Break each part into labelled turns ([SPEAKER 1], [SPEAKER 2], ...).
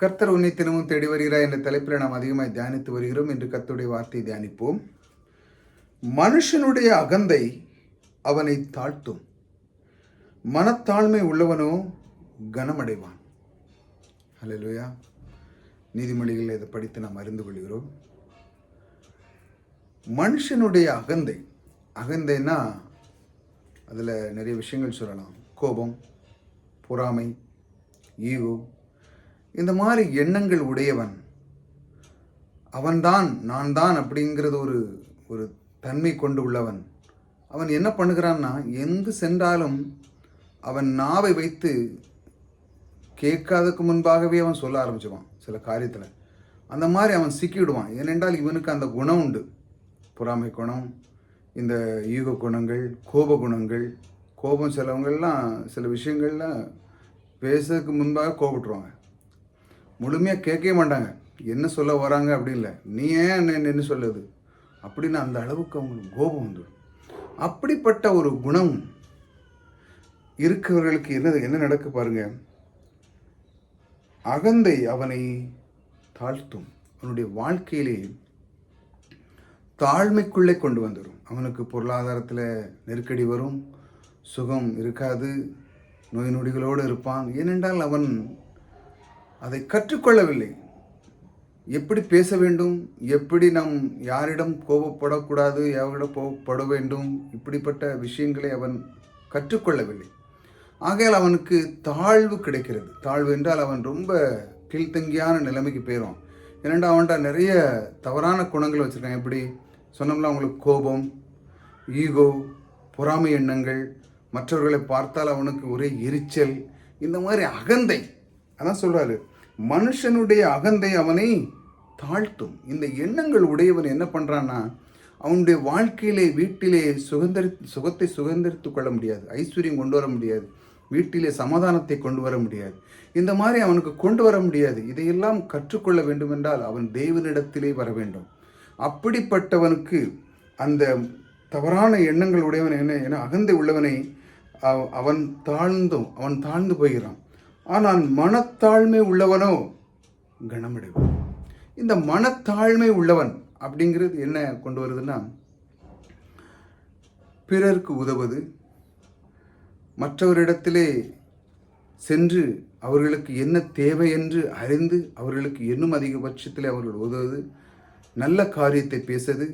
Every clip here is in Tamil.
[SPEAKER 1] கர்த்தர் உன்னை தினமும் தேடி வருகிறார் என்ற தலைப்பில் நாம் அதிகமாக தியானித்து வருகிறோம். என்று கர்த்தருடைய வார்த்தையை தியானிப்போம். மனுஷனுடைய அகந்தை அவனை தாழ்த்தும், மனத்தாழ்மை உள்ளவனோ கனமடைவான். ஹல்லேலூயா. நீதிமொழிகளில் இதை படித்து நாம் அறிந்து கொள்கிறோம். மனுஷனுடைய அகந்தைன்னா அதில் நிறைய விஷயங்கள் சொல்லலாம். கோபம், பொறாமை, ஈகோ, இந்த மாதிரி எண்ணங்கள் உடையவன் அவன்தான், நான் தான் அப்படிங்கிறது ஒரு தன்மை கொண்டு உள்ளவன். அவன் என்ன பண்ணுகிறான்னா, எங்கு சென்றாலும் அவன் நாவை வைத்து கேட்காததுக்கு முன்பாகவே அவன் சொல்ல ஆரம்பிச்சுவான் சில காரியத்தில். அந்த மாதிரி அவன் சிக்கிவிடுவான். ஏனென்றால் இவனுக்கு அந்த குணம் உண்டு. பொறாமை குணம், இந்த ஈகோ குணங்கள், கோப குணங்கள். கோபம் சிலவங்கள்லாம் சில விஷயங்கள்லாம் பேசுறதுக்கு முன்பாக கோபப்பட்டுருவாங்க. முழுமையாக கேட்கவே மாட்டாங்க. என்ன சொல்ல வராங்க அப்படி இல்லை, நீ ஏன் என்ன சொல்லுது அப்படின்னு அந்த அளவுக்கு அவங்களுக்கு கோபம் வந்துடும். அப்படிப்பட்ட ஒரு குணம் இருக்கிறவர்களுக்கு என்ன நடக்க பாருங்க. அகந்தை அவனை தாழ்த்தும். அவனுடைய வாழ்க்கையிலே தாழ்மைக்குள்ளே கொண்டு வந்துடும். அவனுக்கு பொருளாதாரத்தில் நெருக்கடி வரும், சுகம் இருக்காது, நோய் நொடிகளோடு இருப்பான். ஏனென்றால் அவன் அதை கற்றுக்கொள்ளவில்லை. எப்படி பேச வேண்டும், எப்படி நாம் யாரிடம் கோபப்படக்கூடாது, யாரிடம் கோபப்பட வேண்டும், இப்படிப்பட்ட விஷயங்களை அவன் கற்றுக்கொள்ளவில்லை. ஆகையால் அவனுக்கு தாழ்வு கிடைக்கிறது. தாழ்வு என்றால் அவன் ரொம்ப கீழ்த்தங்கியான நிலைமைக்கு போயிடும். ஏனென்றால் அவன்கிட்ட நிறைய தவறான குணங்கள் வச்சுருக்கான். எப்படி சொன்னோம்னா அவங்களுக்கு கோபம், ஈகோ, பொறாமை எண்ணங்கள், மற்றவர்களை பார்த்தால் அவனுக்கு ஒரே எரிச்சல், இந்த மாதிரி அகந்தை. அதான் சொல்கிறாரு, மனுஷனுடைய அகந்தை அவனை தாழ்த்தும். இந்த எண்ணங்கள் உடையவன் என்ன பண்ணுறான்னா, அவனுடைய வாழ்க்கையிலே வீட்டிலே சுகத்தை சுதந்திரித்து கொள்ள முடியாது, ஐஸ்வர்யம் கொண்டு வர முடியாது, வீட்டிலே சமாதானத்தை கொண்டு வர முடியாது. இந்த மாதிரி அவனுக்கு கொண்டு வர முடியாது. இதையெல்லாம் கற்றுக்கொள்ள வேண்டும் என்றால் அவன் தேவனிடத்திலே வர வேண்டும். அப்படிப்பட்டவனுக்கு அந்த தவறான எண்ணங்கள் உடையவன் என்ன அகந்தை உள்ளவனை அவன் தாழ்ந்து போகிறான். ஆனால் மனத்தாழ்மை உள்ளவனோ கனமடைவான். இந்த மனத்தாழ்மை உள்ளவன் அப்படிங்கிறது என்ன கொண்டு வருதுன்னா, பிறருக்கு உதவுவது, மற்றவரிடத்திலே சென்று அவர்களுக்கு என்ன தேவை என்று அறிந்து அவர்களுக்கு இன்னும் அதிகபட்சத்தில் அவர்கள் உதவுவது, நல்ல காரியத்தை பேசுறது,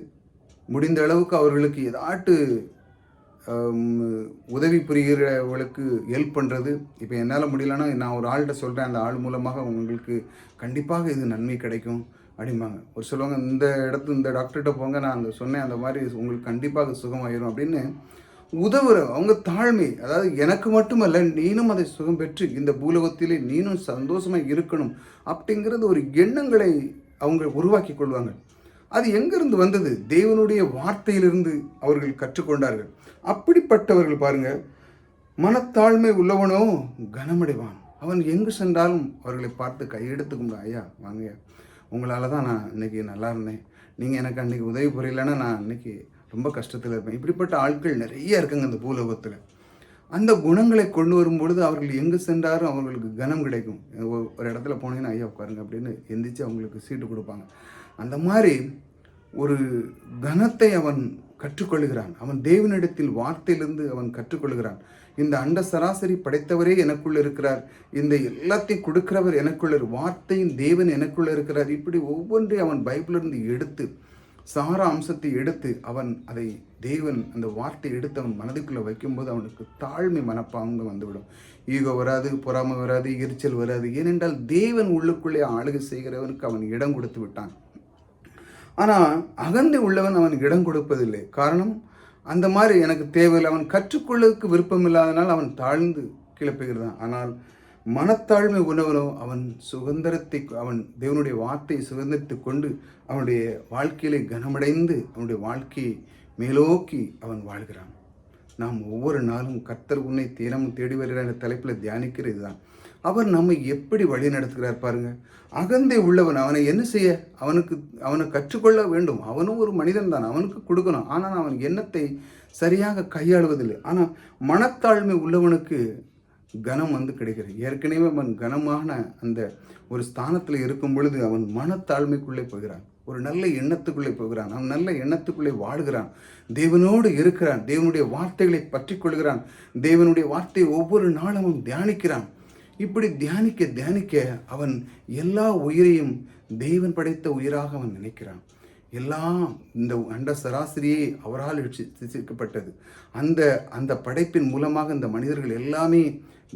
[SPEAKER 1] முடிந்த அளவுக்கு அவர்களுக்கு ஏதாட்டு உதவி புரிகிறவர்களுக்கு ஹெல்ப் பண்ணுறது. இப்போ என்னால் முடியலன்னா நான் ஒரு ஆள்கிட்ட சொல்கிறேன், அந்த ஆள் மூலமாக உங்களுக்கு கண்டிப்பாக இது நன்மை கிடைக்கும் அப்படிம்பாங்க. ஒரு சொல்லுவாங்க, இந்த டாக்டர்கிட்ட போங்க, நான் அந்த சொன்னேன், அந்த மாதிரி உங்களுக்கு கண்டிப்பாக சுகமாயிரும் அப்படின்னு உதவுற அவங்க தாழ்மை. அதாவது எனக்கு மட்டுமல்ல, நீனும் அதை சுகம் பெற்று இந்த பூலோகத்திலே நீனும் சந்தோஷமாக இருக்கணும் அப்படிங்கிறது ஒரு எண்ணங்களை அவங்க உருவாக்கி கொள்வாங்க. அது எங்கிருந்து வந்தது? தேவனுடைய வார்த்தையிலிருந்து அவர்கள் கற்றுக்கொண்டார்கள். அப்படிப்பட்டவர்கள் பாருங்க, மனத்தாழ்மை உள்ளவனோ கனமடைவான். அவன் எங்கு சென்றாலும் அவர்களை பார்த்து கையெடுத்து கும்பிடு, ஐயா வாங்க, உங்களால் தான் நான் இன்னைக்கு நல்லா இருந்தேன், நீங்கள் எனக்கு அன்றைக்கி உதவி புரியலைன்னா நான் இன்னைக்கு ரொம்ப கஷ்டத்தில் இருப்பேன். இப்படிப்பட்ட ஆட்கள் நிறைய இருக்குங்க இந்த பூலோகத்தில். அந்த குணங்களை கொண்டு வரும்பொழுது அவர்கள் எங்கு சென்றாலும் அவர்களுக்கு கனம் கிடைக்கும். ஒரு இடத்துல போனீங்கன்னா ஐயா உட்காருங்க அப்படின்னு எந்திரிச்சு அவங்களுக்கு சீட்டு கொடுப்பாங்க. அந்த மாதிரி ஒரு கனத்தை அவன் கற்றுக்கொள்கிறான். அவன் தேவனிடத்தில் வார்த்தையிலிருந்து அவன் கற்றுக்கொள்கிறான். இந்த அண்ட சராசரி படைத்தவரே எனக்குள்ள இருக்கிறார், இந்த எல்லாத்தையும் கொடுக்கிறவர் எனக்குள்ள, வார்த்தையின் தேவன் எனக்குள்ள இருக்கிறார். இப்படி ஒவ்வொன்றையும் அவன் பைபிளிலிருந்து எடுத்து சார அம்சத்தை எடுத்து அவன் அதை தேவன் அந்த வார்த்தை எடுத்து அவன் மனதுக்குள்ளே வைக்கும்போது அவனுக்கு தாழ்மை மனப்பாங்கு வந்துவிடும். ஈகோ வராது, பொறாமை வராது, எரிச்சல் வராது. ஏனென்றால் தேவன் உள்ளுக்குள்ளே ஆளுகை செய்கிறவனுக்கு அவன் இடம் கொடுத்து விட்டான். ஆனால் அகந்தை உள்ளவன் அவனுக்கு இடம் கொடுப்பதில்லை. காரணம், அந்த மாதிரி எனக்கு தேவையில்லை, அவன் கற்றுக்கொள்ளுக்கு விருப்பம் இல்லாதனால் அவன் தாழ்ந்து கிளப்புகிறான். ஆனால் மனத்தாழ்மை உணவனோ அவன் தேவனுடைய வார்த்தையை சுதந்திரித்து கொண்டு அவனுடைய வாழ்க்கையிலே கனமடைந்து அவனுடைய வாழ்க்கையை மேலோக்கி அவன் வாழ்கிறான். நாம் ஒவ்வொரு நாளும் கர்த்தர் உன்னை தினமும் தேடி வருகிறார் என்ற தலைப்பில் தியானிக்கிறது தான். அவர் நம்மை எப்படி வழி நடத்துகிறார் பாருங்க. அகந்தை உள்ளவன் அவனை என்ன செய்ய, அவனை கற்றுக்கொள்ள வேண்டும். அவனும் ஒரு மனிதன் தான், அவனுக்கு கொடுக்கணும். ஆனால் அவன் எண்ணத்தை சரியாக கையாளுவதில்லை. ஆனால் மனத்தாழ்மை உள்ளவனுக்கு கனம் வந்து கிடைக்கிறது. ஏற்கனவே அவன் கனமான அந்த ஒரு ஸ்தானத்தில் இருக்கும் பொழுது அவன் மனத்தாழ்மைக்குள்ளே போகிறான். ஒரு நல்ல எண்ணத்துக்குள்ளே போகிறான். அவன் நல்ல எண்ணத்துக்குள்ளே வாழுகிறான். தேவனோடு இருக்கிறான். தேவனுடைய வார்த்தைகளை பற்றி கொள்கிறான். தேவனுடைய வார்த்தையை ஒவ்வொரு நாளும் அவன் தியானிக்கிறான். இப்படி தியானிக்க தியானிக்க அவன் எல்லா உயிரையும் தேவன் படைத்த உயிராக அவன் நினைக்கிறான். எல்லாம் இந்த அண்ட சராசரியே அவரால் சிருஷ்டிக்கப்பட்டது. அந்த அந்த படைப்பின் மூலமாக இந்த மனிதர்கள் எல்லாமே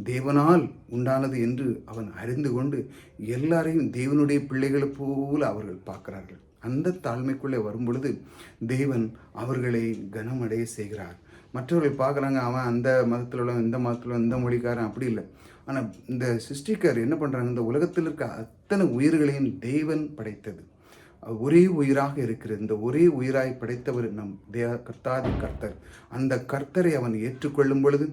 [SPEAKER 1] தேவனால் உண்டானது என்று அவன் அறிந்து கொண்டு எல்லாரையும் தேவனுடைய பிள்ளைகளை போல அவர்கள் பார்க்கிறார்கள். அந்த தாழ்மைக்குள்ளே வரும் பொழுது தேவன் அவர்களை கனமடைய செய்கிறார். மற்றவர்கள் பார்க்குறாங்க, அவன் அந்த மதத்தில் உள்ள, இந்த மதத்தில் உள்ள, இந்த மொழிக்காரன், அப்படி இல்லை. ஆனால் இந்த சிருஷ்டிக்கார் என்ன பண்ணுறாங்க, இந்த உலகத்தில் இருக்க அத்தனை உயிர்களையும் தேவன் படைத்தது. ஒரே உயிராக இருக்கிறது. இந்த ஒரே உயிராய் படைத்தவர் நம் கர்த்தாதி கர்த்தர். அந்த கர்த்தரை அவன் ஏற்றுக்கொள்ளும் பொழுது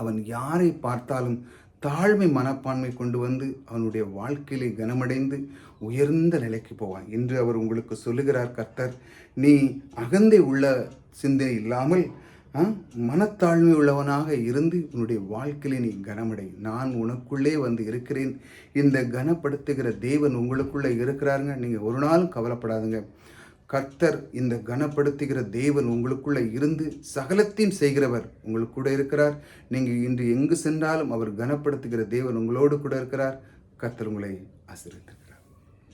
[SPEAKER 1] அவன் யாரை பார்த்தாலும் தாழ்மை மனப்பான்மை கொண்டு வந்து அவனுடைய வாழ்க்கையிலே கனமடைந்து உயர்ந்த நிலைக்கு போவான் என்று அவர் உங்களுக்கு சொல்லுகிறார். கர்த்தர், நீ அகந்தை உள்ள சிந்தனை இல்லாமல் மனத்தாழ்மை உள்ளவனாக இருந்து உன்னுடைய வாழ்க்கையிலே நீ கனமடை. நான் உனக்குள்ளே வந்து இருக்கிறேன். இந்த கனப்படுத்துகிற தேவன் உங்களுக்குள்ளே இருக்கிறாருங்க. நீங்கள் ஒரு நாளும் கவலைப்படாதுங்க. கர்த்தர், இந்த கனப்படுத்துகிற தேவன் உங்களுக்குள்ளே இருந்து சகலத்தையும் செய்கிறவர் உங்களுக்கு கூட இருக்கிறார். நீங்கள் இன்று எங்கு சென்றாலும் அவர் கனப்படுத்துகிற தேவன் உங்களோடு கூட இருக்கிறார். கர்த்தர் உங்களை ஆசீர்வதிப்பார்.